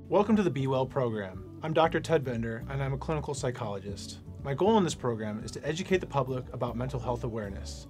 Welcome to the BeWell program. I'm Dr. Ted Bender, and I'm a clinical psychologist. My goal in this program is to educate the public about mental health awareness.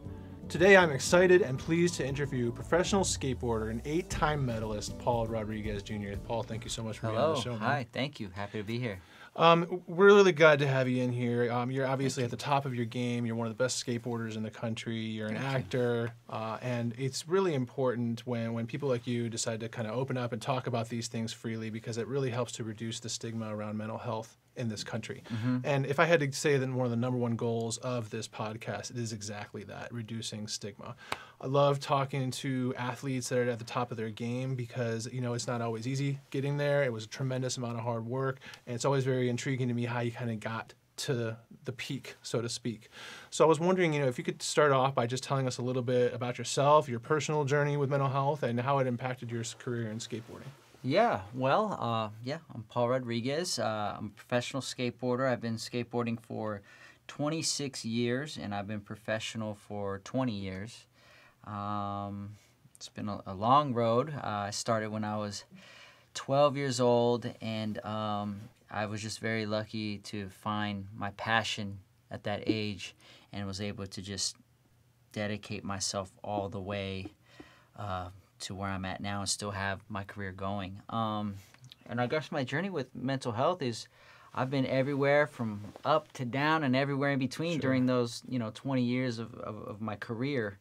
Today, I'm excited and pleased to interview professional skateboarder and 8-time medalist Paul Rodriguez Jr. Paul, thank you so much for being on the show. Hi, thank you. Happy to be here. We're really glad to have you in here. You're obviously at the top of your game. You're one of the best skateboarders in the country. You're an actor, and it's really important when people like you decide to kind of open up and talk about these things freely, because it really helps to reduce the stigma around mental health in this country. And if I had to say that one of the number one goals of this podcast, it is exactly that, reducing stigma. I love talking to athletes that are at the top of their game because, you know, it's not always easy getting there. It was a tremendous amount of hard work, and it's always very intriguing to me how you kind of got to the peak, so to speak. So I was wondering, you know, if you could start off by just telling us a little bit about yourself, your personal journey with mental health, and how it impacted your career in skateboarding. Yeah, well, I'm Paul Rodriguez. I'm a professional skateboarder. I've been skateboarding for 26 years, and I've been professional for 20 years. It's been a long road. I started when I was 12 years old, and I was just very lucky to find my passion at that age and was able to just dedicate myself all the way to where I'm at now and still have my career going. And I guess my journey with mental health is I've been everywhere from up to down and everywhere in between during those, 20 years of my career.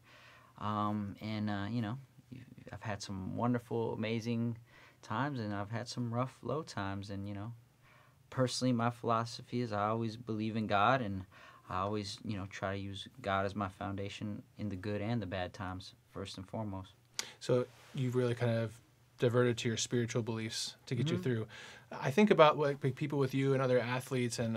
I've had some wonderful, amazing times, and I've had some rough, low times. And, personally, my philosophy is I always believe in God, and I always, try to use God as my foundation in the good and the bad times, first and foremost. So you've really kind of diverted to your spiritual beliefs to get you through. I think about people with you and other athletes and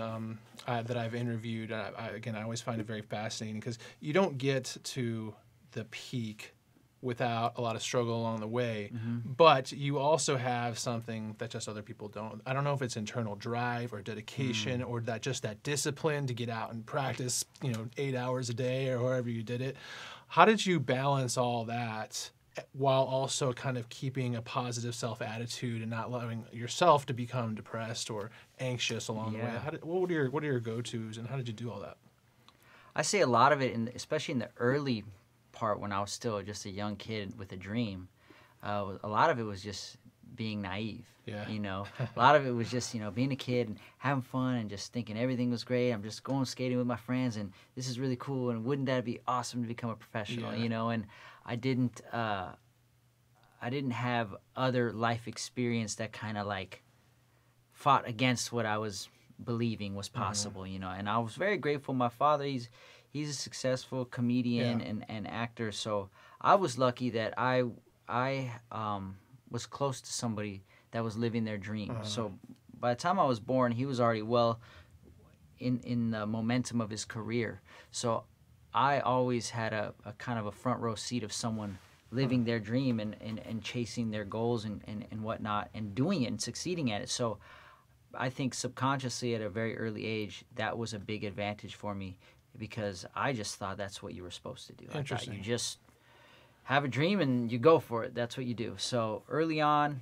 that I've interviewed. I always find it very fascinating because you don't get to the peak without a lot of struggle along the way, but you also have something that just other people don't. I don't know if it's internal drive or dedication or that discipline to get out and practice, 8 hours a day or however you did it. How did you balance all that while also kind of keeping a positive self-attitude and not allowing yourself to become depressed or anxious along the way? What are your go-tos, and how did you do all that? I say a lot of it, especially in the early part when I was still just a young kid with a dream. A lot of it was just being naive. Yeah. A lot of it was just, being a kid and having fun and just thinking everything was great. I'm just going skating with my friends, and this is really cool, and wouldn't that be awesome to become a professional, and I didn't have other life experience that kind of like fought against what I was believing was possible, and I was very grateful. My father, he's a successful comedian and actor, so I was lucky that I was close to somebody that was living their dream. So by the time I was born, he was already well in the momentum of his career. So I always had a kind of a front row seat of someone living their dream and chasing their goals and whatnot and doing it and succeeding at it. So I think subconsciously at a very early age, that was a big advantage for me because I just thought that's what you were supposed to do. I thought you just have a dream and you go for it. That's what you do. So early on,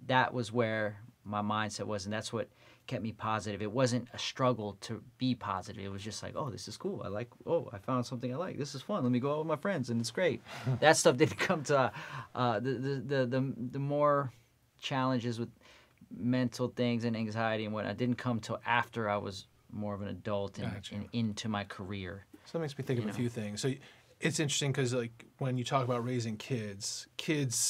that was where my mindset was, and that's what kept me positive. It wasn't a struggle to be positive. It was just like, oh, this is cool. I found something I like. This is fun. Let me go out with my friends, and it's great. That stuff didn't come to the more challenges with mental things and anxiety and whatnot didn't come till after I was more of an adult and into my career. So that makes me think of a few things. So it's interesting because like when you talk about raising kids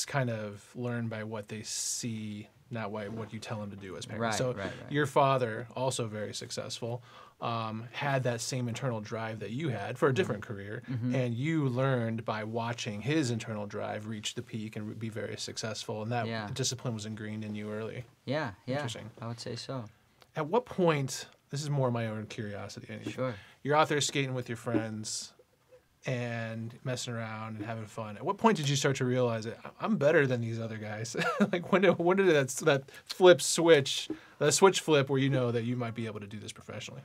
kind of learn by what they see, not what you tell them to do as parents. Right. Your father, also very successful, had that same internal drive that you had for a different career, and you learned by watching his internal drive reach the peak and be very successful, and that discipline was ingrained in you early. Yeah. Interesting. I would say so. At what point, this is more my own curiosity, Sure. You're out there skating with your friends and messing around and having fun. At what point did you start to realize that I'm better than these other guys? Like when did that switch flip where you know that you might be able to do this professionally?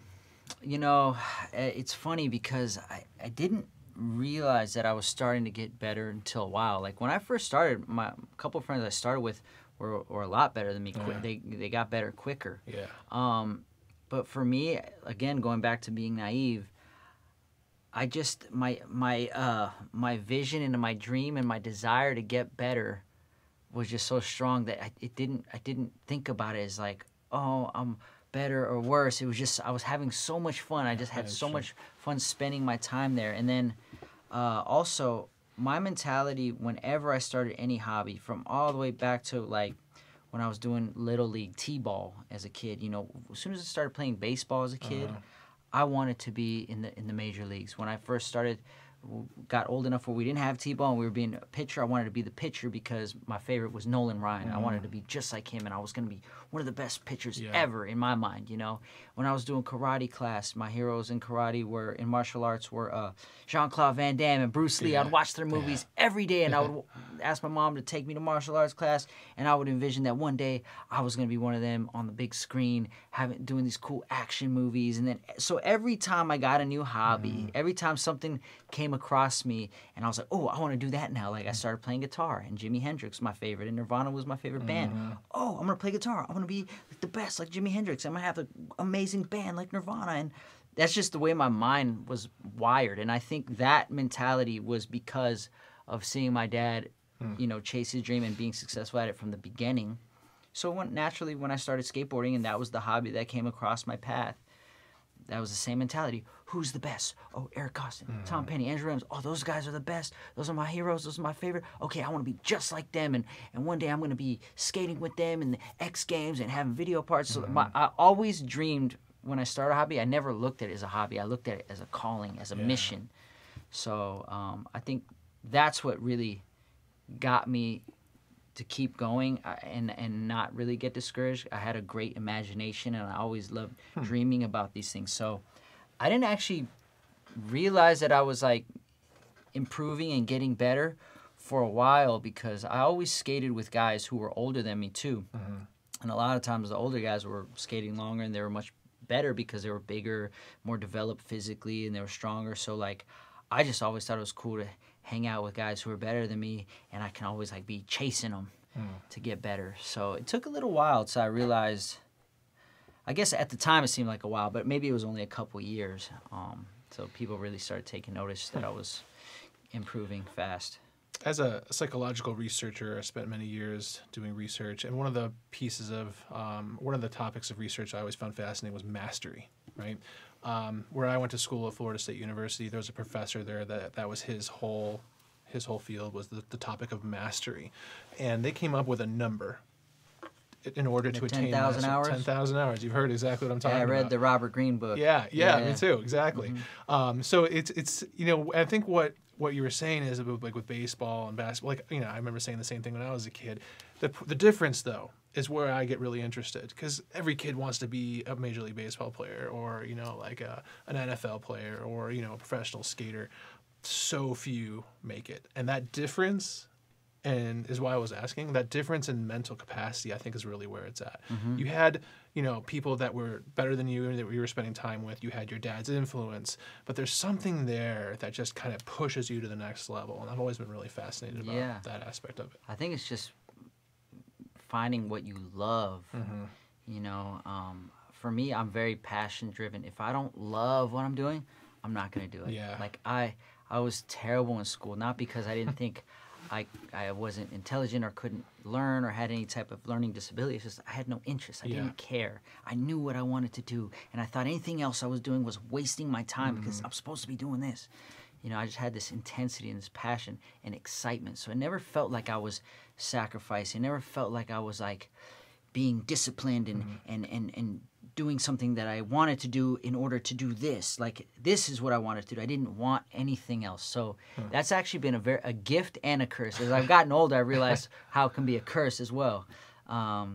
It's funny because I didn't realize that I was starting to get better until a while. Like when I first started, a couple of friends I started with were a lot better than me. Yeah. They got better quicker. Yeah. But for me, again, going back to being naive, I just my vision and my dream and my desire to get better was just so strong that I didn't think about it as like, oh, I'm better or worse. It was just I was having so much fun. I just had so much fun spending my time there. And then also my mentality whenever I started any hobby, from all the way back to like when I was doing little league t-ball as a kid, you know, as soon as I started playing baseball as a kid, I wanted to be in the major leagues. When I first got old enough where we didn't have t-ball and we were being a pitcher, I wanted to be the pitcher because my favorite was Nolan Ryan. I wanted to be just like him, and I was going to be one of the best pitchers ever in my mind, you know. When I was doing karate class, my heroes in karate in martial arts were Jean-Claude Van Damme and Bruce Lee. I'd watch their movies every day, and I would ask my mom to take me to martial arts class, and I would envision that one day I was going to be one of them on the big screen, doing these cool action movies. And then, so every time I got a new hobby, every time something came across me, and I was like, oh, I want to do that now. Like I started playing guitar, and Jimi Hendrix was my favorite, and Nirvana was my favorite band. Oh, I'm going to play guitar. I want to be like the best, like Jimi Hendrix. I'm going to have an amazing band like Nirvana. And that's just the way my mind was wired. And I think that mentality was because of seeing my dad, you know, chase his dream and being successful at it from the beginning. So naturally, when I started skateboarding, and that was the hobby that came across my path, that was the same mentality. Who's the best? Oh, Eric Costin, Tom Penny, Andrew Rams. Oh, those guys are the best. Those are my heroes. Those are my favorite. Okay, I want to be just like them. And one day I'm going to be skating with them in the X Games and having video parts. So I always dreamed when I started a hobby, I never looked at it as a hobby. I looked at it as a calling, as a mission. So I think that's what really got me to keep going and not really get discouraged. I had a great imagination, and I always loved dreaming about these things. So I didn't actually realize that I was like improving and getting better for a while, because I always skated with guys who were older than me too. And a lot of times the older guys were skating longer, and they were much better because they were bigger, more developed physically, and they were stronger. So like I just always thought it was cool to hang out with guys who are better than me, and I can always like be chasing them to get better. So it took a little while until I realized, I guess at the time it seemed like a while, but maybe it was only a couple years. So people really started taking notice that I was improving fast. As a psychological researcher, I spent many years doing research, and one of the pieces of, one of the topics of research I always found fascinating was mastery, right? Where I went to school at Florida State University, there was a professor there that was his whole field was the topic of mastery, and they came up with a number in order to attain 10,000 hours. 10,000 hours. You've heard exactly what I'm talking about. I read the Robert Greene book. Yeah, me too. Exactly. So it's you know, I think what you were saying is about, like with baseball and basketball, like, you know, I remember saying the same thing when I was a kid. The difference though is where I get really interested, because every kid wants to be a Major League Baseball player, or, you know, like an NFL player, or, you know, a professional skater. So few make it, and that difference, and is why I was asking, that difference in mental capacity, I think, is really where it's at. You had, you know, people that were better than you and that you were spending time with. You had your dad's influence, but there's something there that just kind of pushes you to the next level, and I've always been really fascinated about that aspect of it. I think it's just finding what you love. You know, for me, I'm very passion driven. If I don't love what I'm doing, I'm not going to do it. Yeah. Like I was terrible in school, not because I didn't think I wasn't intelligent or couldn't learn or had any type of learning disability. It's just I had no interest. I didn't care. I knew what I wanted to do, and I thought anything else I was doing was wasting my time because I'm supposed to be doing this. You know, I just had this intensity and this passion and excitement. So it never felt like I was sacrificing. It never felt like I was like being disciplined and doing something that I wanted to do in order to do this. Like, this is what I wanted to do. I didn't want anything else. So that's actually been a gift and a curse. As I've gotten older, I realized how it can be a curse as well. Yeah,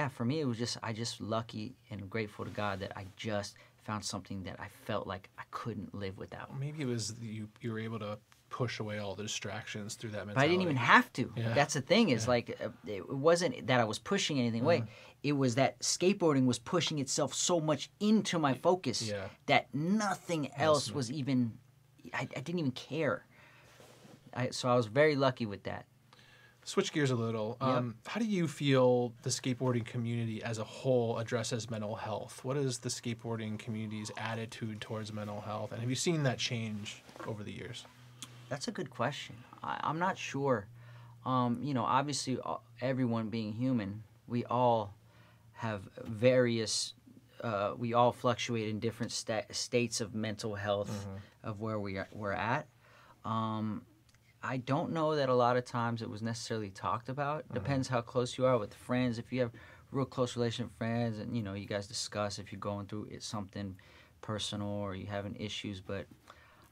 for me, it was just, I just lucky and grateful to God that I just found something that I felt like I couldn't live without. Maybe it was you were able to push away all the distractions through that mentality. But I didn't even have to. Yeah. That's the thing, is like, it wasn't that I was pushing anything away. It was that skateboarding was pushing itself so much into my focus that nothing else was even, I didn't even care. So I was very lucky with that. Switch gears a little. Yep. How do you feel the skateboarding community as a whole addresses mental health? What is the skateboarding community's attitude towards mental health? And have you seen that change over the years? That's a good question. I'm not sure. Obviously, everyone being human, we all have various, we all fluctuate in different states of mental health of where we're at. I don't know that a lot of times it was necessarily talked about. Depends how close you are with friends. If you have real close relation friends and, you guys discuss if you're going through something personal or you're having issues. But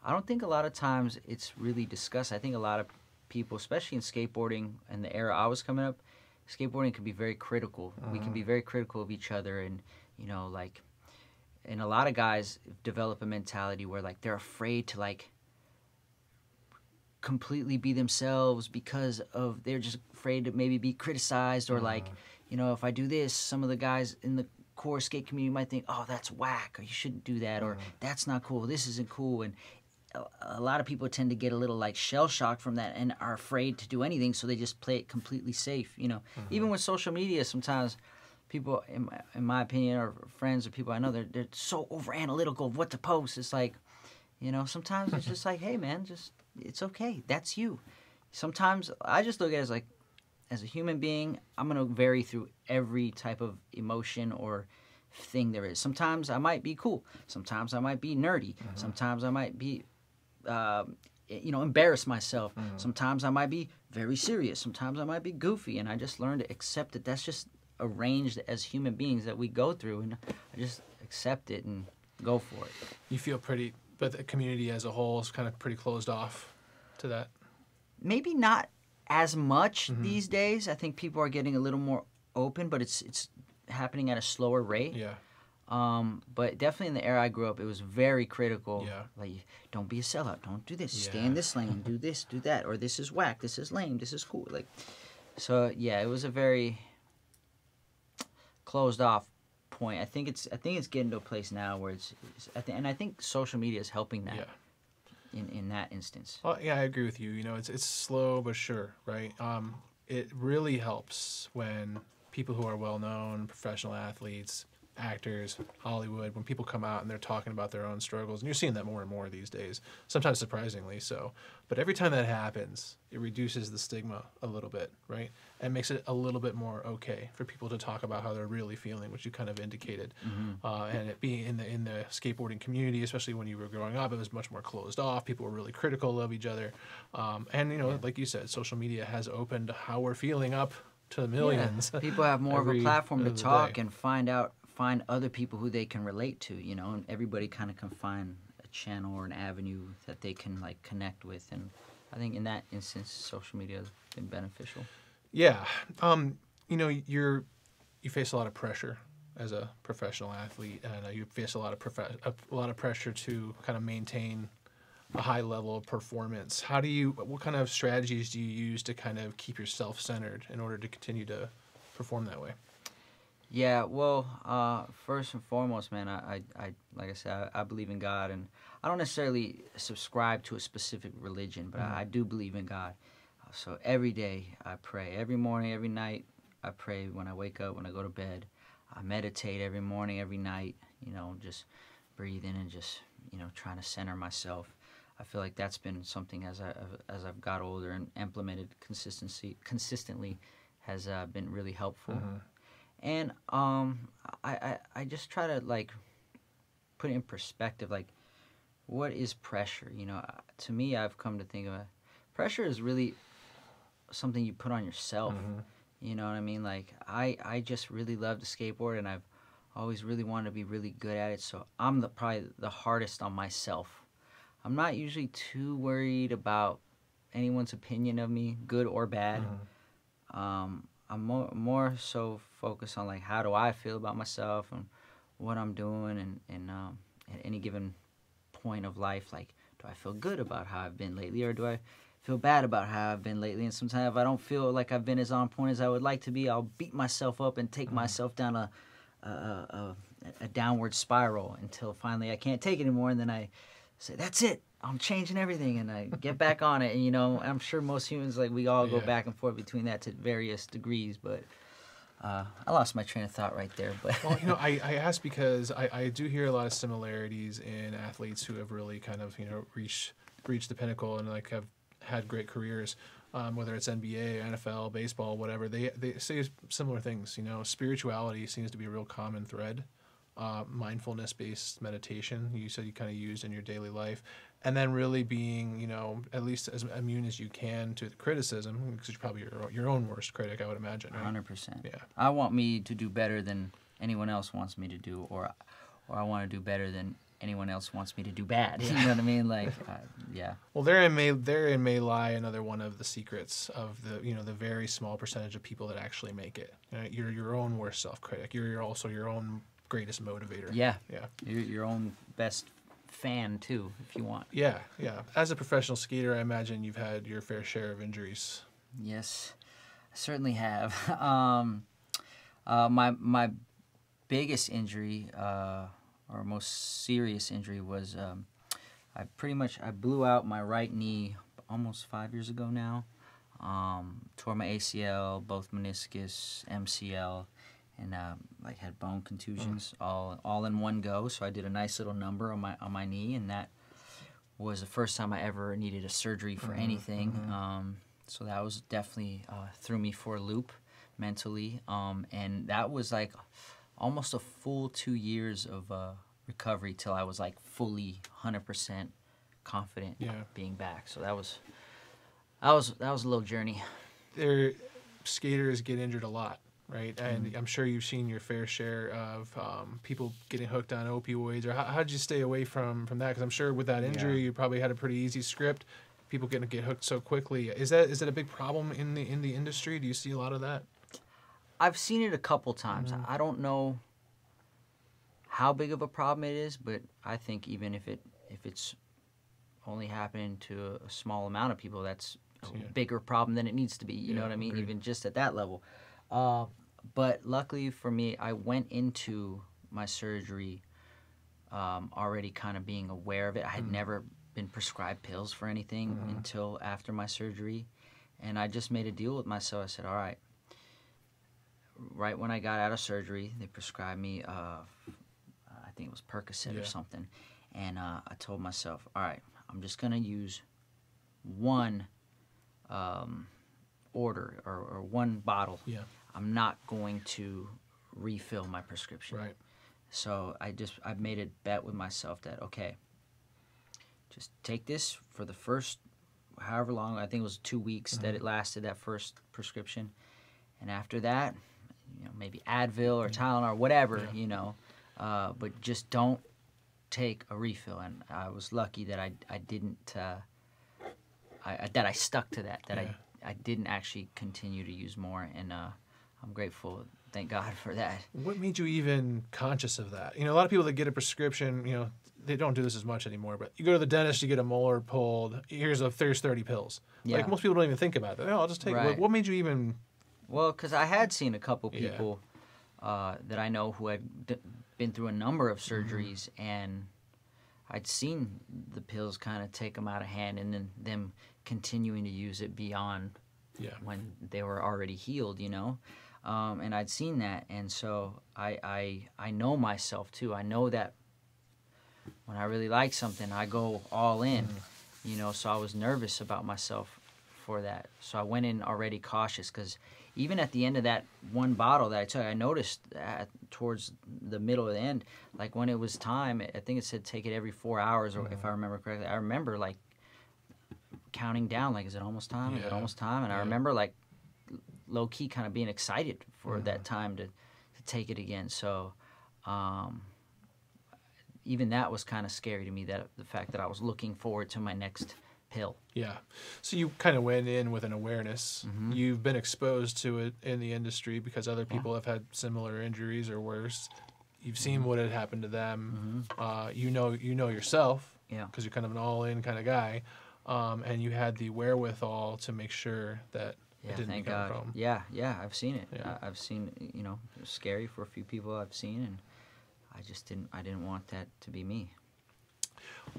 I don't think a lot of times it's really discussed. I think a lot of people, especially in skateboarding and the era I was coming up, skateboarding can be very critical. We can be very critical of each other and, and a lot of guys develop a mentality where, they're afraid to, completely be themselves because of they're just afraid to maybe be criticized or if I do this, some of the guys in the core skate community might think, oh, that's whack, or you shouldn't do that, or that's not cool, this isn't cool. And a lot of people tend to get a little shell shocked from that and are afraid to do anything, so they just play it completely safe. Even with social media, sometimes people, in my opinion, or friends or people I know, they're so over analytical of what to post. It's sometimes it's just hey man, it's okay. That's you. Sometimes I just look at it as a human being, I'm going to vary through every type of emotion or thing there is. Sometimes I might be cool. Sometimes I might be nerdy. Sometimes I might be, embarrass myself. Sometimes I might be very serious. Sometimes I might be goofy. And I just learned to accept that that's just arranged as human beings that we go through. And I just accept it and go for it. You feel but the community as a whole is kind of pretty closed off to that? Maybe not as much these days. I think people are getting a little more open, but it's happening at a slower rate. Yeah. But definitely in the era I grew up, it was very critical. Yeah. Don't be a sellout. Don't do this. Stay in this lane. Do this. Do that. Or this is whack. This is lame. This is cool. So yeah, it was a very closed off point. I think it's getting to a place now where and I think social media is helping that. Yeah. In that instance. Well, yeah, I agree with you. It's slow but sure, right? It really helps when people who are well-known, professional athletes, actors, Hollywood, when people come out and they're talking about their own struggles, and you're seeing that more and more these days, sometimes surprisingly so. But every time that happens, it reduces the stigma a little bit, right? And makes it a little bit more okay for people to talk about how they're really feeling, which you kind of indicated. And it being in the skateboarding community, especially when you were growing up, it was much more closed off. People were really critical of each other. Like you said, social media has opened how we're feeling up to millions. Yeah. People have more of a platform to talk and find other people who they can relate to, and everybody kind of can find a channel or an avenue that they can connect with. And I think in that instance, social media has been beneficial. Yeah. You face a lot of pressure as a professional athlete, and you face a lot of pressure to kind of maintain a high level of performance. What kind of strategies do you use to kind of keep yourself centered in order to continue to perform that way? Yeah, well, first and foremost, man, I like I said, I believe in God, and I don't necessarily subscribe to a specific religion, but I do believe in God. So every day I pray. Every morning, every night, I pray when I wake up, when I go to bed. I meditate every morning, every night, just breathing and just, trying to center myself. I feel like that's been something as I've got older and implemented consistently has been really helpful. And I just try to put it in perspective, what is pressure? To me, I've come to think of pressure is really something you put on yourself. You know what I mean? I just really love to skateboard, and I've always really wanted to be really good at it. So I'm probably the hardest on myself. I'm not usually too worried about anyone's opinion of me, good or bad. I'm more so focused on how do I feel about myself and what I'm doing, and at any given point of life, do I feel good about how I've been lately, or do I feel bad about how I've been lately? And sometimes if I don't feel like I've been as on point as I would like to be, I'll beat myself up and take myself down a downward spiral until finally I can't take it anymore, and then I say, that's it. I'm changing everything, and I get back on it. And, you know, I'm sure most humans, like, we all go back and forth between that to various degrees, but I lost my train of thought right there. But well, you know, I ask because I do hear a lot of similarities in athletes who have really kind of, you know, reached the pinnacle and like have had great careers, whether it's NBA, NFL, baseball, whatever. They say similar things. You know, spirituality seems to be a real common thread. Mindfulness-based meditation, you said you kind of used in your daily life, and then really being, you know, at least as immune as you can to the criticism, because you're probably your own worst critic, I would imagine. Right? 100%. Yeah. I want me to do better than anyone else wants me to do, or I want to do better than anyone else wants me to do bad. You know what I mean? Like, yeah. Well, therein may lie another one of the secrets of the, you know, the very small percentage of people that actually make it. You know, you're your own worst self-critic. You're also your own greatest motivator. Yeah. Yeah. You're your own best fan too, if you want. Yeah, yeah. As a professional skater, I imagine you've had your fair share of injuries. Yes, I certainly have. My biggest injury, or most serious injury, was I blew out my right knee almost 5 years ago now. Tore my ACL, both meniscus, MCL, and like had bone contusions all in one go. So I did a nice little number on my knee, and that was the first time I ever needed a surgery for anything. So that was definitely threw me for a loop mentally, and that was like almost a full 2 years of recovery till I was like fully 100% confident being back. So that was a little journey. Skaters get injured a lot. Right, and I'm sure you've seen your fair share of people getting hooked on opioids. Or how did you stay away from that? Because I'm sure with that injury, you probably had a pretty easy script. People get hooked so quickly. Is that a big problem in the industry? Do you see a lot of that? I've seen it a couple times. I don't know how big of a problem it is, but I think even if it's only happening to a small amount of people, that's a bigger problem than it needs to be. You know what I mean? Agreed. Even just at that level. But luckily for me, I went into my surgery already kind of being aware of it. I had never been prescribed pills for anything until after my surgery. And I just made a deal with myself. I said, all right, right when I got out of surgery, they prescribed me, I think it was Percocet or something. And I told myself, all right, I'm just going to use one order or one bottle. Yeah. I'm not going to refill my prescription. Right. So I made a bet with myself that, okay, just take this for the first however long, I think it was 2 weeks that it lasted, that first prescription. And after that, you know, maybe Advil or Tylenol or whatever, you know, but just don't take a refill. And I was lucky that I didn't, that I stuck to that, I didn't actually continue to use more, and I'm grateful, thank God for that. What made you even conscious of that? You know, a lot of people that get a prescription, you know, they don't do this as much anymore, but you go to the dentist, you get a molar pulled, there's 30 pills. Yeah. Like, most people don't even think about that. Oh, I'll just take it. What made you even... Well, because I had seen a couple people that I know who had been through a number of surgeries, and I'd seen the pills kind of take them out of hand, and then them continuing to use it beyond when they were already healed, you know. And I'd seen that, and so I know myself too. I know that when I really like something, I go all in, you know. So I was nervous about myself for that. So I went in already cautious, because even at the end of that one bottle that I took, I noticed towards the middle of the end, like when it was time, I think it said take it every 4 hours, or if I remember correctly. I remember like counting down, like, is it almost time? Is it almost time? And I remember like low key kind of being excited for that time to take it again. So even that was kind of scary to me, that the fact that I was looking forward to my next pill. Yeah. So you kind of went in with an awareness. You've been exposed to it in the industry because other people have had similar injuries or worse. You've seen what had happened to them. You know yourself, because you're kind of an all-in kind of guy, and you had the wherewithal to make sure that it didn't become a problem. Yeah, I've seen it. Yeah. I've seen, you know, it was scary for a few people I've seen, and I didn't want that to be me.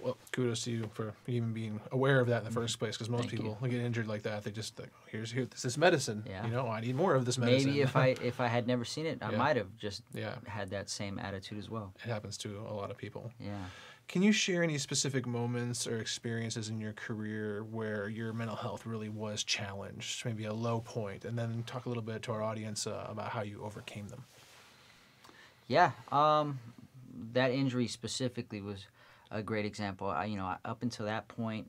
Well, kudos to you for even being aware of that in the first place, because most Thank people get injured like that, they just think, here's this medicine. Yeah. You know, I need more of this medicine. Maybe if I had never seen it, I Yeah. might have just Yeah. had that same attitude as well. It happens to a lot of people. Yeah. Can you share any specific moments or experiences in your career where your mental health really was challenged, maybe a low point, and then talk a little bit to our audience about how you overcame them? Yeah. That injury specifically was a great example. Up until that point,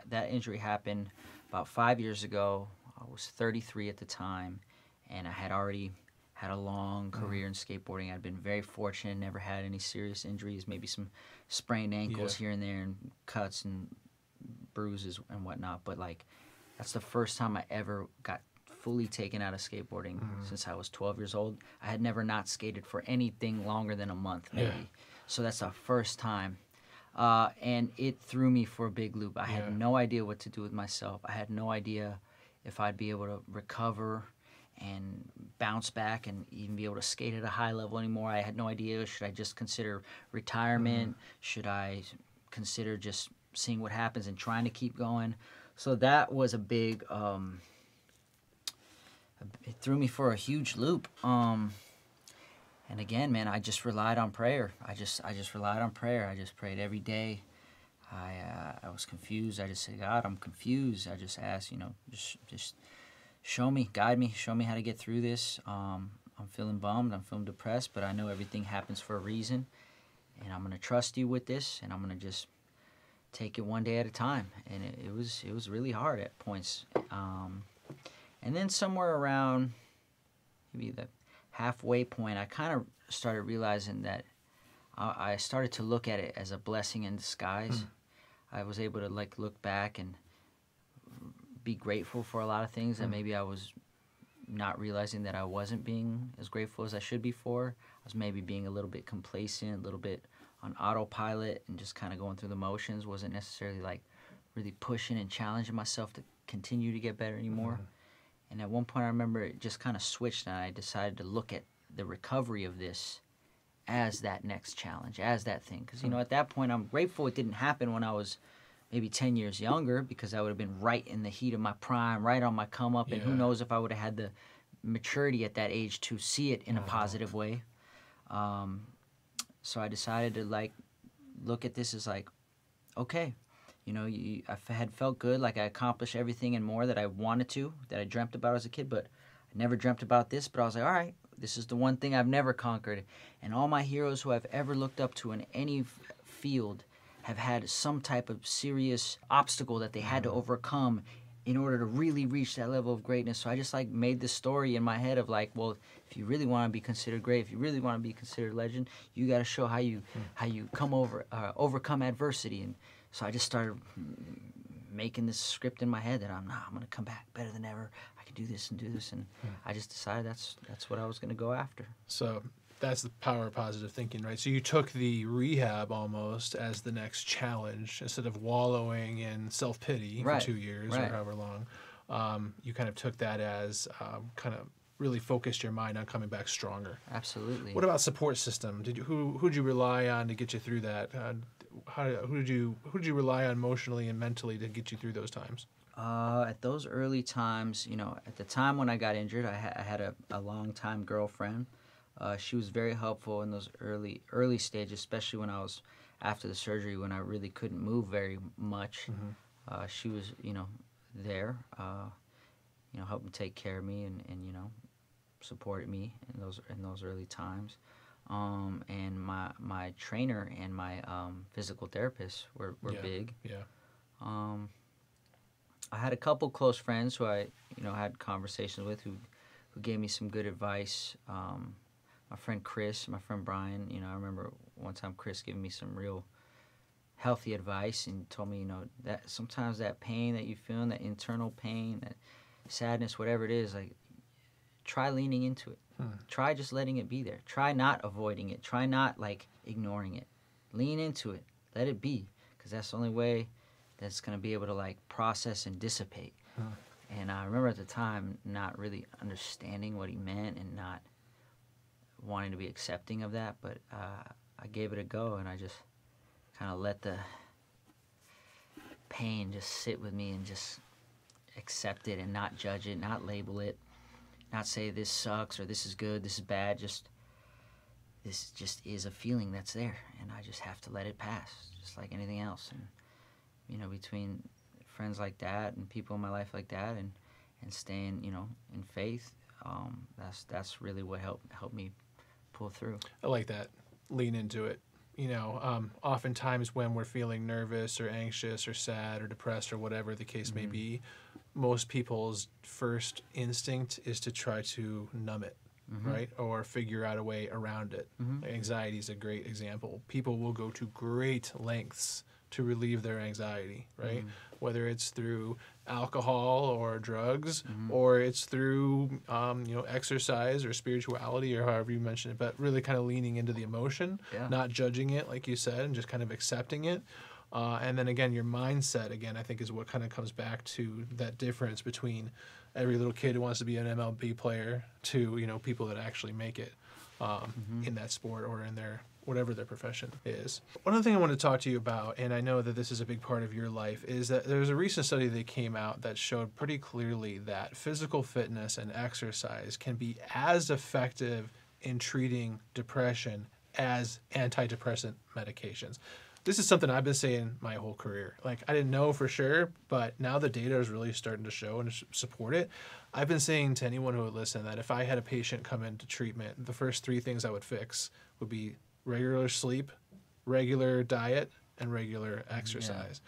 that injury happened about 5 years ago. I was 33 at the time, and I had already had a long career in skateboarding. I'd been very fortunate, never had any serious injuries, maybe some sprained ankles here and there and cuts and bruises and whatnot. But, that's the first time I ever got fully taken out of skateboarding since I was 12 years old. I had never not skated for anything longer than a month, maybe. Yeah. So that's the first time. And it threw me for a big loop. I had no idea what to do with myself. I had no idea if I'd be able to recover and bounce back and even be able to skate at a high level anymore. I had no idea. Should I just consider retirement? Should I consider just seeing what happens and trying to keep going? So that was a big, it threw me for a huge loop. And again, man, I just relied on prayer. I just relied on prayer. I just prayed every day. I was confused. I just said, God, I'm confused. I just asked, just show me, guide me, show me how to get through this. I'm feeling bummed. I'm feeling depressed, but I know everything happens for a reason. And I'm going to trust you with this, and I'm going to just take it one day at a time. And it was really hard at points. And then somewhere around maybe the halfway point, I kind of started realizing that I started to look at it as a blessing in disguise. I was able to look back and be grateful for a lot of things that maybe I was not realizing that I wasn't being as grateful as I should be for. I was maybe being a little bit complacent, a little bit on autopilot, and just kind of going through the motions. Wasn't necessarily really pushing and challenging myself to continue to get better anymore. And at one point I remember it just kind of switched, and I decided to look at the recovery of this as that next challenge, as that thing. Because, at that point I'm grateful it didn't happen when I was maybe 10 years younger, because I would have been right in the heat of my prime, right on my come up, and who knows if I would have had the maturity at that age to see it in a positive way. So I decided to look at this as okay, I had felt good, I accomplished everything and more that I wanted to, that I dreamt about as a kid, but I never dreamt about this. But I was like, all right, this is the one thing I've never conquered. And all my heroes who I've ever looked up to in any field have had some type of serious obstacle that they had to overcome in order to really reach that level of greatness. So I just made this story in my head of well, if you really want to be considered great, if you really want to be considered legend, you got to show how you overcome adversity. And so I just started making this script in my head that I'm going to come back better than ever. I can do this and do this, and I just decided that's what I was going to go after. So that's the power of positive thinking, right? So you took the rehab almost as the next challenge instead of wallowing in self-pity for 2 years or however long. You kind of took that as kind of really focused your mind on coming back stronger. Absolutely. What about support system? Who'd you rely on to get you through that? Who did you rely on emotionally and mentally to get you through those times? At those early times, at the time when I got injured, I had a long-time girlfriend. She was very helpful in those early stages, especially when I was after the surgery, when I really couldn't move very much. She was, there, helping take care of me and supported me in those early times. And my trainer and my physical therapist were big. Yeah. I had a couple close friends who I had conversations with who gave me some good advice. My friend Chris, my friend Brian, I remember one time Chris giving me some real healthy advice and told me, that sometimes that pain that you feel, that internal pain, that sadness, whatever it is, try leaning into it. Try just letting it be there. Try not avoiding it. Try not ignoring it. Lean into it. Let it be, because that's the only way that's going to be able to process and dissipate. And I remember at the time not really understanding what he meant and not wanting to be accepting of that, but I gave it a go, and I just kind of let the pain just sit with me and just accept it and not judge it, not label it, not say this sucks or this is good, this is bad. Just this just is a feeling that's there, and I just have to let it pass, just like anything else. And you know, between friends like that and people in my life like that, and staying, you know, in faith, that's really what helped me pull through. I like that. Lean into it. You know, oftentimes when we're feeling nervous or anxious or sad or depressed or whatever the case may be, most people's first instinct is to try to numb it, right? Or figure out a way around it. Anxiety is a great example. People will go to great lengths to relieve their anxiety, right? Whether it's through alcohol or drugs, or it's through, you know, exercise or spirituality or however you mention it, but really kind of leaning into the emotion, not judging it, like you said, and just kind of accepting it. And then again, your mindset, again, I think is what kind of comes back to that difference between every little kid who wants to be an MLB player to, you know, people that actually make it in that sport or in their whatever their profession is. One other thing I want to talk to you about, and I know that this is a big part of your life, is that there's a recent study that came out that showed pretty clearly that physical fitness and exercise can be as effective in treating depression as antidepressant medications. This is something I've been saying my whole career. Like, I didn't know for sure, but now the data is really starting to show and support it. I've been saying to anyone who would listen that if I had a patient come into treatment, the first 3 things I would fix would be regular sleep, regular diet, and regular exercise.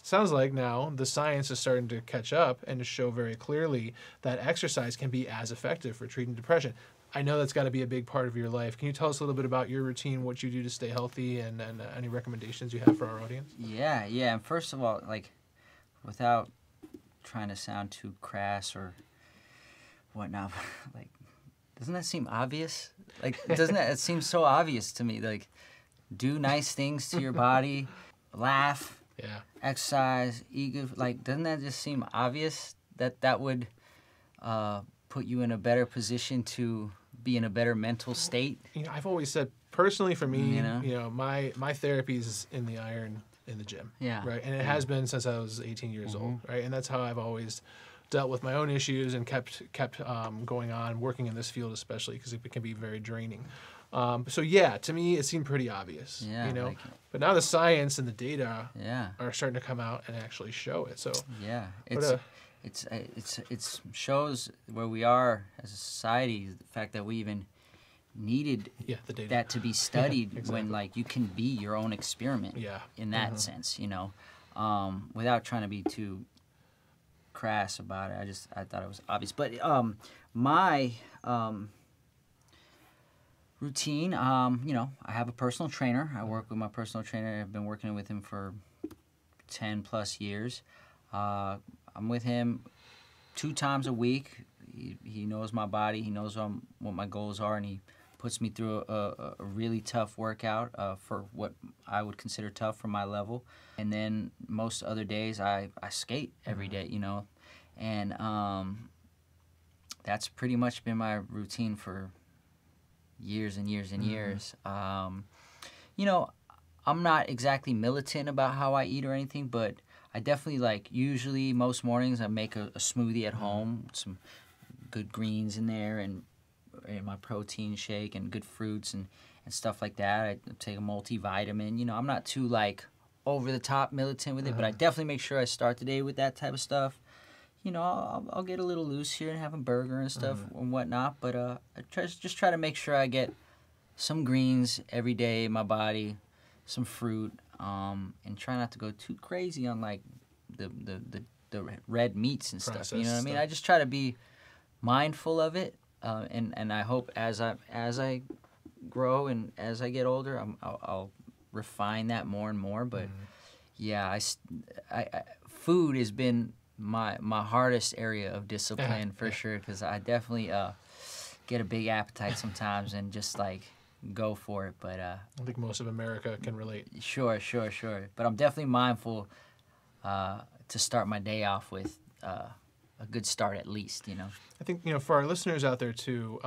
Sounds like now the science is starting to catch up and to show very clearly that exercise can be as effective for treating depression. I know that's got to be a big part of your life. Can you tell us a little bit about your routine, what you do to stay healthy, and any recommendations you have for our audience? Yeah. And first of all, like, without trying to sound too crass or whatnot, like, doesn't that seem obvious? Like, doesn't that, it seems so obvious to me. Like, do nice things to your body, laugh, exercise, eat good. Like, doesn't that just seem obvious that would put you in a better position to be in a better mental state? You know, I've always said, personally for me, you know, my therapy is in the iron in the gym, right? And it has been since I was 18 years old, right? And that's how I've always dealt with my own issues and kept going on, working in this field especially, because it can be very draining. So yeah, to me it seemed pretty obvious, you know. Like, but now the science and the data are starting to come out and actually show it. So it shows where we are as a society. The fact that we even needed the data. That to be studied when, like, you can be your own experiment in that sense, you know, without trying to be too crass about it. I thought it was obvious. But my routine, you know, I have a personal trainer. I work with my personal trainer. I've been working with him for 10 plus years. I'm with him 2 times a week. He knows my body. He knows what my goals are, and he puts me through a really tough workout for what I would consider tough for my level. And then most other days I skate every day, you know. And that's pretty much been my routine for years and years and years. You know, I'm not exactly militant about how I eat or anything, but I definitely, like, usually most mornings I make a smoothie at home with some good greens in there and my protein shake and good fruits and stuff like that. I take a multivitamin. You know, I'm not too, like, over the top militant with it, but I definitely make sure I start the day with that type of stuff. You know, I'll get a little loose here and have a burger and stuff and whatnot, but I just try to make sure I get some greens every day in my body, some fruit, and try not to go too crazy on, like, the red meats and stuff. You know what I mean? I just try to be mindful of it, and I hope as I grow and as I get older, I'll refine that more and more. But yeah, I food has been my hardest area of discipline for sure, because I definitely get a big appetite sometimes and just, like, go for it. But I think most of America can relate. Sure. But I'm definitely mindful to start my day off with a good start at least, you know. I think, you know, for our listeners out there too,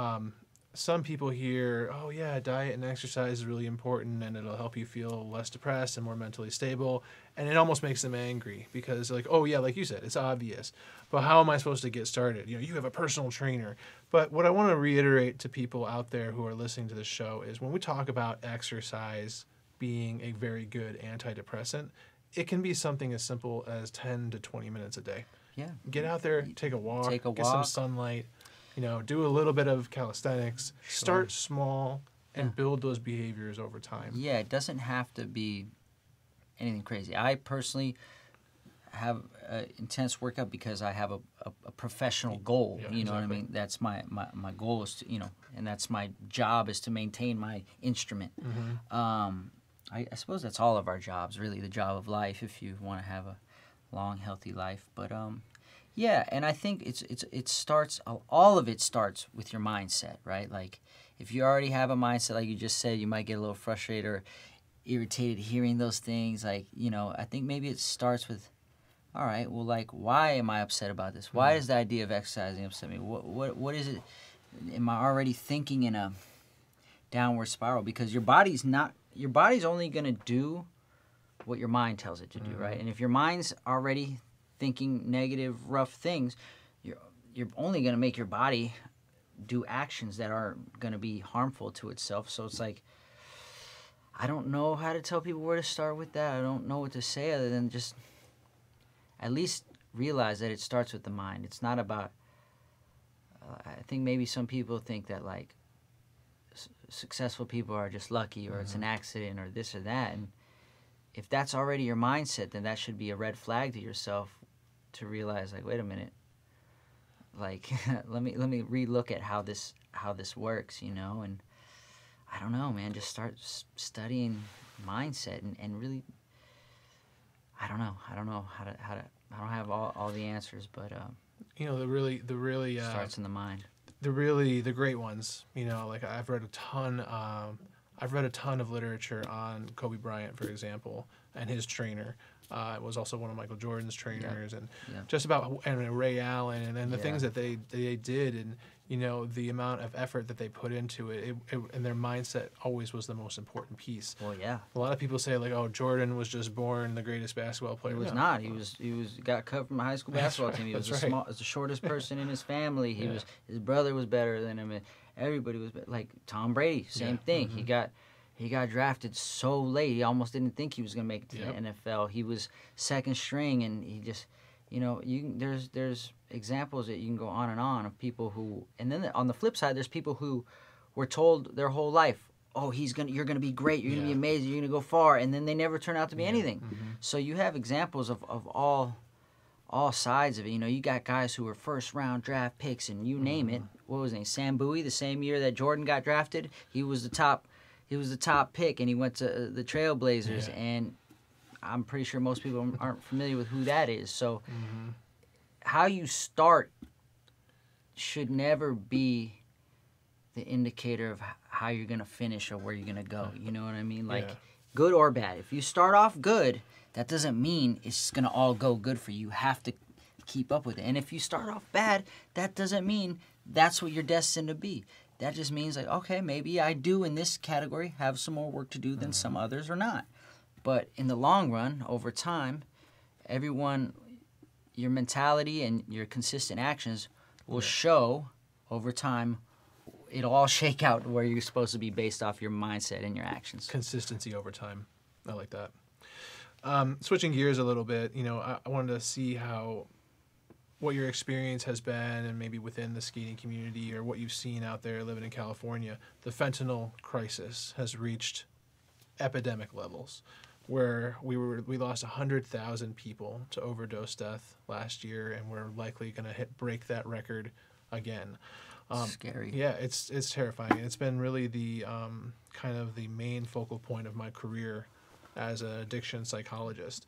some people hear, oh yeah, diet and exercise is really important and it'll help you feel less depressed and more mentally stable. And it almost makes them angry because like, oh yeah, like you said, it's obvious. But how am I supposed to get started? You know, you have a personal trainer. But what I want to reiterate to people out there who are listening to this show is when we talk about exercise being a very good antidepressant, it can be something as simple as 10 to 20 minutes a day. Yeah. Get out there, take a walk, get some sunlight, you know, do a little bit of calisthenics, start small and build those behaviors over time. Yeah, it doesn't have to be anything crazy. I personally have an intense workout because I have a professional goal. Yeah, you know exactly. what I mean? That's my goal is to, you know, and that's my job is to maintain my instrument. I suppose that's all of our jobs, really, the job of life if you want to have a long, healthy life. But yeah, and I think it starts, all of it starts with your mindset, right? Like if you already have a mindset, like you just said, you might get a little frustrated or irritated hearing those things. Like, you know, I think maybe it starts with, all right, well, like, why am I upset about this? Why does the idea of exercising upset me? What is it? Am I already thinking in a downward spiral? Because your body's only going to do what your mind tells it to do, right? And if your mind's already thinking negative, rough things, you're only going to make your body do actions that are going to be harmful to itself. So it's like, I don't know how to tell people where to start with that. I don't know what to say other than just at least realize that it starts with the mind. It's not about, I think maybe some people think that like successful people are just lucky or it's an accident or this or that. And if that's already your mindset, then that should be a red flag to yourself to realize like, wait a minute, like let me relook at how this works, you know. And I don't know, man, just start studying mindset and really, I don't know how to I don't have all the answers, but you know, the really starts in the mind. The great ones, you know, like I've read a ton of literature on Kobe Bryant, for example, and his trainer. It was also one of Michael Jordan's trainers, and just about Ray Allen, and then the things that they did, and you know the amount of effort that they put into it, and their mindset always was the most important piece. Well, yeah. A lot of people say like, oh, Jordan was just born the greatest basketball player. He was not. He was got cut from a high school basketball team. He was the shortest person in his family. His brother was better than him. And everybody was like Tom Brady. Same thing. He got drafted so late. He almost didn't think he was going to make it to the NFL. He was second string, and he just, you know, there's examples that you can go on and on of people who, and then on the flip side, there's people who were told their whole life, oh, you're gonna be great, you're gonna be amazing, you're gonna go far, and then they never turn out to be anything. So you have examples of all sides of it. You know, you got guys who were first round draft picks, and you name it. What was his name? Sam Bowie. The same year that Jordan got drafted, he was the top pick, and he went to the Trailblazers, and I'm pretty sure most people aren't familiar with who that is. So how you start should never be the indicator of how you're going to finish or where you're going to go. You know what I mean? Like, good or bad. If you start off good, that doesn't mean it's going to all go good for you. You have to keep up with it. And if you start off bad, that doesn't mean that's what you're destined to be. That just means like, okay, maybe I do in this category have some more work to do than some others or not. But in the long run, over time, your mentality and your consistent actions will show over time. It'll all shake out where you're supposed to be based off your mindset and your actions. Consistency over time. I like that. Switching gears a little bit, you know, I wanted to see what your experience has been, and maybe within the skating community or what you've seen out there living in California. The fentanyl crisis has reached epidemic levels, where we lost 100,000 people to overdose death last year, and we're likely going to break that record again. Scary. Yeah, it's terrifying. It's been really the kind of the main focal point of my career as an addiction psychologist.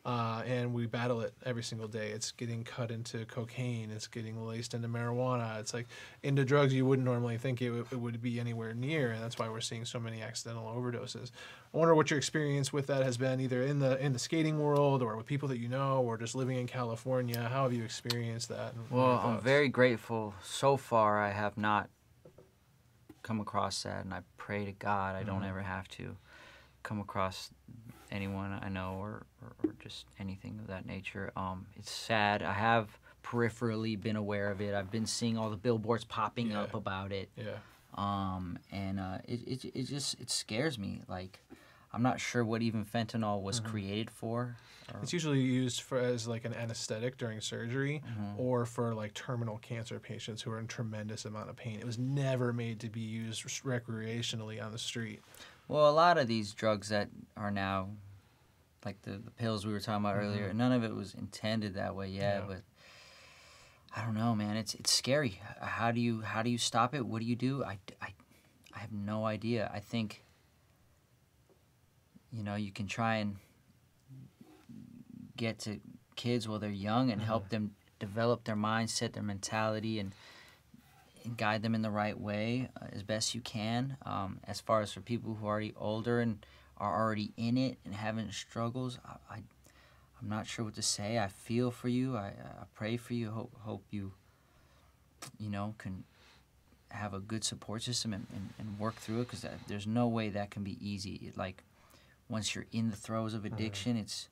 And we battle it every single day. It's getting cut into cocaine. It's getting laced into marijuana. It's like into drugs you wouldn't normally think it would be anywhere near, and that's why we're seeing so many accidental overdoses. I wonder what your experience with that has been, either in the skating world or with people that you know, or just living in California. How have you experienced that? Well, I'm very grateful. So far, I have not come across that, and I pray to God I don't ever have to come across anyone I know or just anything of that nature. It's sad. I have peripherally been aware of it. I've been seeing all the billboards popping up about it. It scares me. Like, I'm not sure what even fentanyl was created for. It's usually used as like an anesthetic during surgery or for like terminal cancer patients who are in tremendous amount of pain. It was never made to be used recreationally on the street. Well, a lot of these drugs that are now, like the pills we were talking about earlier, none of it was intended that way, but I don't know, man. It's scary. How do you stop it? What do you do? I have no idea. I think, you can try and get to kids while they're young and help them develop their mindset, their mentality, and guide them in the right way as best you can. As far as for people who are already older and are already in it and having struggles, I'm not sure what to say. I feel for you. I pray for you. Hope you, can have a good support system and work through it, because there's no way that can be easy. Like, once you're in the throes of addiction, it's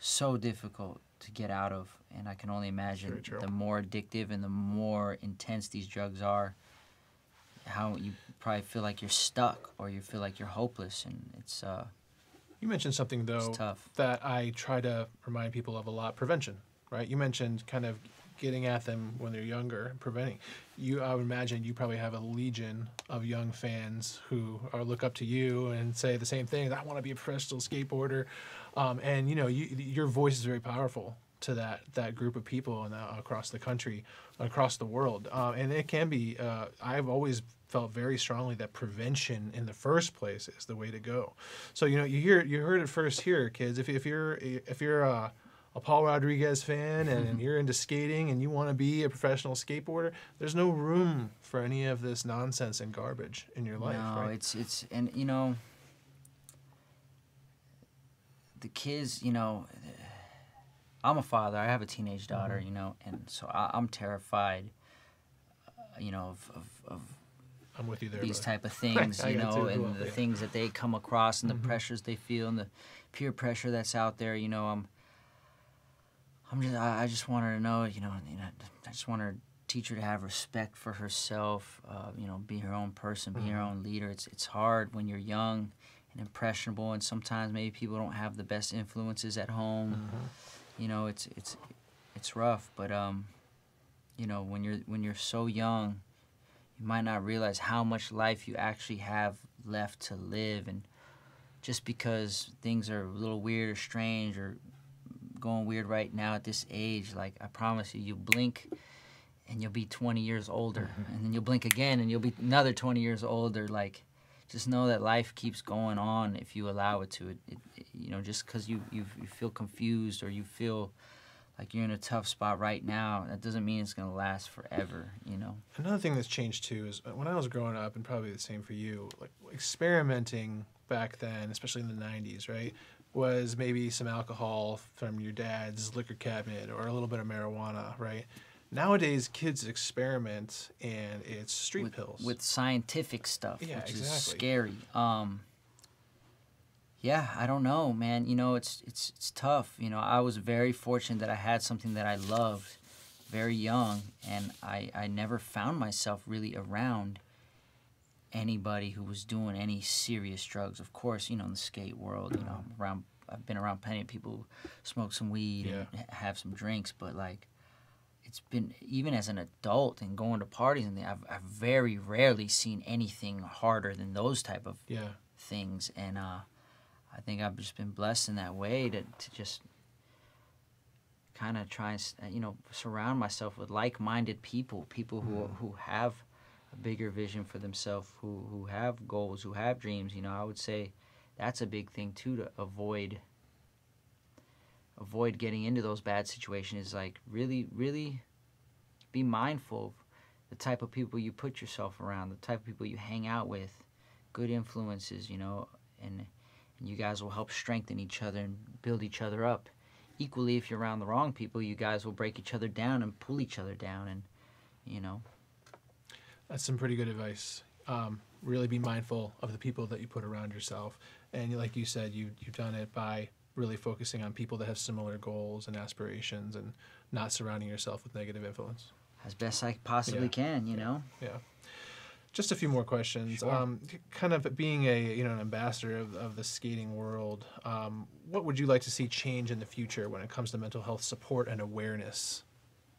so difficult to get out of, and I can only imagine the more addictive and the more intense these drugs are, how you probably feel like you're stuck or you feel like you're hopeless, and it's You mentioned something, though, that I try to remind people of a lot: prevention, right? You mentioned kind of getting at them when they're younger and preventing. I would imagine you probably have a legion of young fans who look up to you and say the same thing. I want to be a professional skateboarder. And, your voice is very powerful to that group of people and across the country, across the world. And it can be, I've always felt very strongly that prevention in the first place is the way to go. So, you heard it first here, kids. If you're a Paul Rodriguez fan and you're into skating and you want to be a professional skateboarder, there's no room for any of this nonsense and garbage in your life. No, right? it's and the kids, I'm a father. I have a teenage daughter, and so I'm terrified, of I'm with you there. These type of things, and the things that they come across and the pressures they feel and the peer pressure that's out there. I just want her to know, I just want her teach her to have respect for herself, be her own person, be her own leader. It's hard when you're young and impressionable, and sometimes maybe people don't have the best influences at home. It's rough, but when you're so young, you might not realize how much life you actually have left to live, and just because things are a little weird or strange or going weird right now at this age, like, I promise you blink and you'll be 20 years older, and then you'll blink again and you'll be another 20 years older. Like, just know that life keeps going on if you allow it to. Just because you feel confused or you feel like you're in a tough spot right now, that doesn't mean it's going to last forever, Another thing that's changed, too, is when I was growing up, and probably the same for you, like, experimenting back then, especially in the 90s, right, was maybe some alcohol from your dad's liquor cabinet or a little bit of marijuana, right? Nowadays, kids experiment, and it's street pills. With scientific stuff, yeah, which exactly. is scary. I don't know, man. It's tough. I was very fortunate that I had something that I loved very young, and I never found myself really around anybody who was doing any serious drugs. Of course, in the skate world, I've been around plenty of people who smoke some weed and have some drinks, but like, it's been, even as an adult and going to parties, and I've very rarely seen anything harder than those type of things. And I think I've just been blessed in that way to just kind of try and surround myself with like-minded people who have a bigger vision for themselves, who have goals, who have dreams. I would say that's a big thing too, to avoid getting into those bad situations. Is like, really, really be mindful of the type of people you put yourself around, the type of people you hang out with, good influences, and you guys will help strengthen each other and build each other up. Equally, if you're around the wrong people, you guys will break each other down and pull each other down, and That's some pretty good advice. really be mindful of the people that you put around yourself. And like you said, you've done it by really focusing on people that have similar goals and aspirations and not surrounding yourself with negative influence. As best I possibly can, you know? Yeah. Just a few more questions. Sure. Kind of being an ambassador of the skating world, what would you like to see change in the future when it comes to mental health support and awareness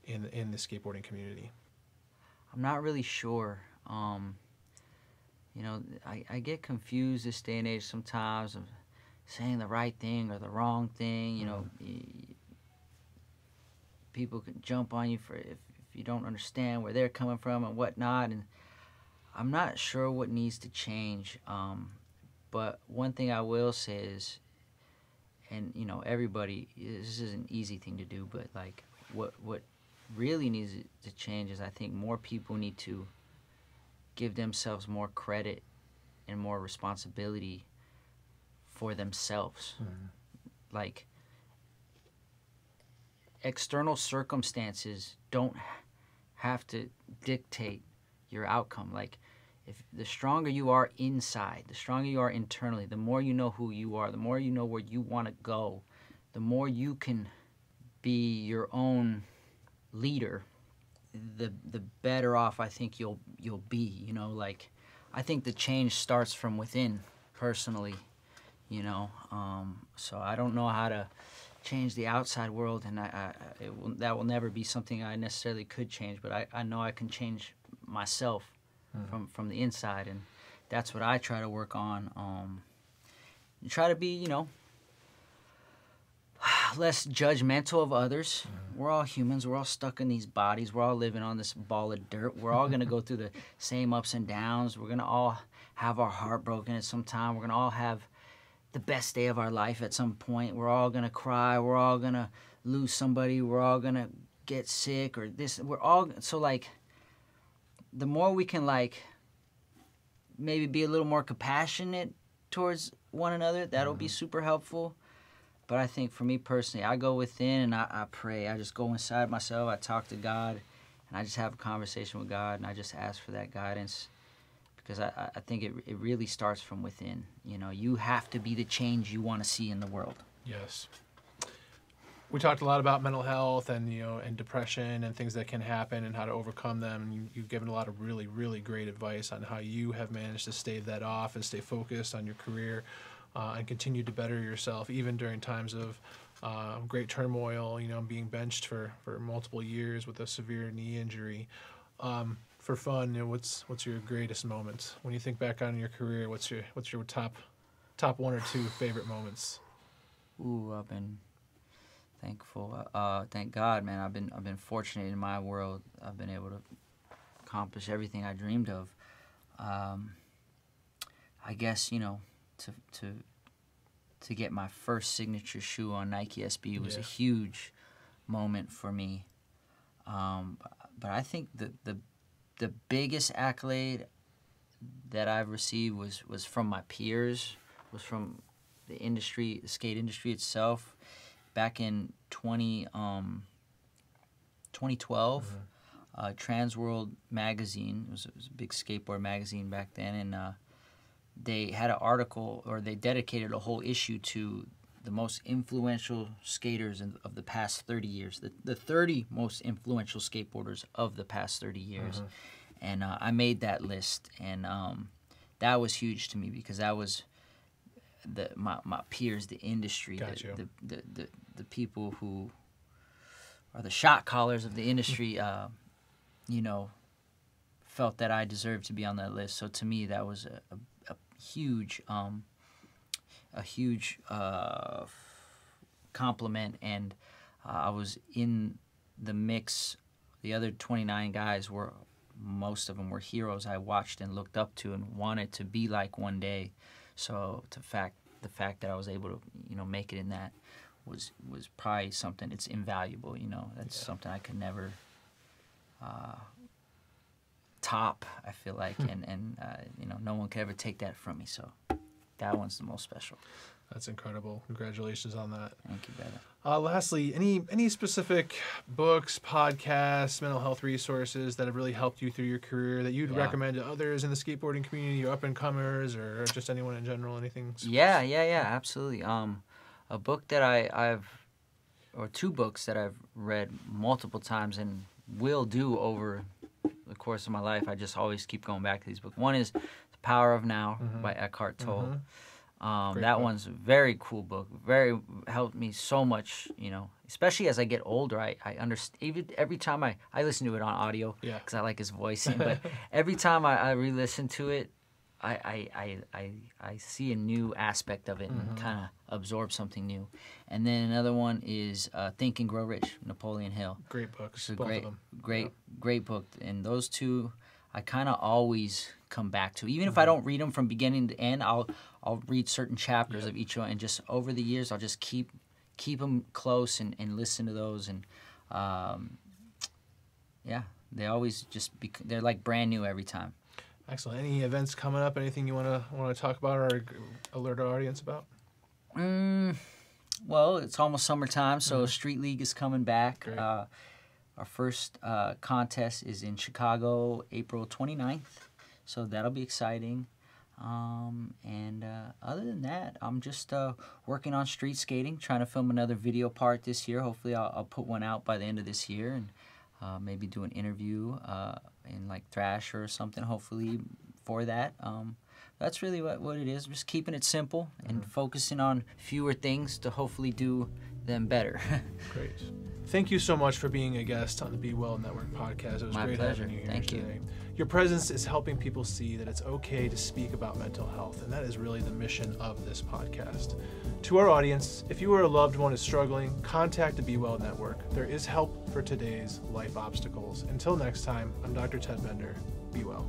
in the skateboarding community? I'm not really sure. I get confused this day and age sometimes of saying the right thing or the wrong thing. You know, people can jump on you for if you don't understand where they're coming from and whatnot. And I'm not sure what needs to change. But one thing I will say is, and everybody, this is an easy thing to do, but like what really needs to change is I think more people need to give themselves more credit and more responsibility for themselves. Like, external circumstances don't have to dictate your outcome. Like, if the stronger you are inside, the stronger you are internally, the more you know who you are, the more you know where you want to go, the more you can be your own leader, the better off I think you'll be. Like, I think the change starts from within, personally. So I don't know how to change the outside world, and that will never be something I necessarily could change, but I know I can change myself from the inside, and that's what I try to work on. Try to be, less judgmental of others. We're all humans. We're all stuck in these bodies. We're all living on this ball of dirt. We're all going to go through the same ups and downs. We're going to all have our heart broken at some time. We're going to all have the best day of our life at some point. We're all going to cry. We're all going to lose somebody. We're all going to get sick or this. We're all, so like, the more we can like maybe be a little more compassionate towards one another, that'll be super helpful. But I think for me personally, I go within and I pray. I just go inside myself. I talk to God, and I just have a conversation with God, and I just ask for that guidance, because I think it really starts from within. You have to be the change you want to see in the world. Yes. We talked a lot about mental health and and depression and things that can happen and how to overcome them. You've given a lot of really, really great advice on how you have managed to stave that off and stay focused on your career. And continue to better yourself even during times of great turmoil, being benched for multiple years with a severe knee injury. For fun, what's your greatest moment? When you think back on your career, what's your top one or two favorite moments? Ooh, I've been thankful. Thank God, man. I've been fortunate in my world. I've been able to accomplish everything I dreamed of. I guess, to get my first signature shoe on Nike SB was a huge moment for me. But I think the biggest accolade that I've received was from my peers, was from the industry, the skate industry itself. Back in 2012, Trans World magazine, it was a big skateboard magazine back then, and they had an article, or they dedicated a whole issue to the most influential skaters of the past 30 years, the 30 most influential skateboarders of the past 30 years. And I made that list, and that was huge to me, because that was my peers, the industry, the people who are the shot callers of the industry, felt that I deserved to be on that list. So to me, that was a huge compliment, and I was in the mix. The other 29 guys most of them were heroes I watched and looked up to and wanted to be like one day. So the fact that I was able to make it in that was probably something. It's invaluable. That's something I could never top, I feel like, and no one could ever take that from me. So that one's the most special. That's incredible. Congratulations on that. Thank you, brother. Lastly, any specific books, podcasts, mental health resources that have really helped you through your career that you'd recommend to others in the skateboarding community, or up-and-comers, or just anyone in general? Anything? Yeah, absolutely. A book that or two books that I've read multiple times and will do over the course of my life. I just always keep going back to these books. One is The Power of Now by Eckhart Tolle. That book. One's a very cool book. Very helped me so much, especially as I get older. I understand. Even every time I listen to it on audio because I like his voice. But every time I re-listen to it, I see a new aspect of it and kind of absorb something new. And then another one is Think and Grow Rich, Napoleon Hill. Great books. It's a great book. And those two, I kind of always come back to. Even if I don't read them from beginning to end, I'll read certain chapters of each one. And just over the years, I'll just keep them close and listen to those. And they always they're like brand new every time. Excellent. Any events coming up? Anything you want to talk about or alert our audience about? Well, it's almost summertime, so Street League is coming back. Great. Our first contest is in Chicago, April 29th, so that'll be exciting. And other than that, I'm just working on street skating, trying to film another video part this year. Hopefully, I'll put one out by the end of this year, and maybe do an interview in like Thrasher or something, hopefully, for that. That's really what it is, just keeping it simple and focusing on fewer things to hopefully do them better. Great. Thank you so much for being a guest on the BeWell Network Podcast. It was great having you here Thank today. you. Your presence is helping people see that it's okay to speak about mental health, and that is really the mission of this podcast. To our audience, if you or a loved one is struggling, contact the BeWell Network. There is help for today's life obstacles. Until next time, I'm Dr. Ted Bender. Be well.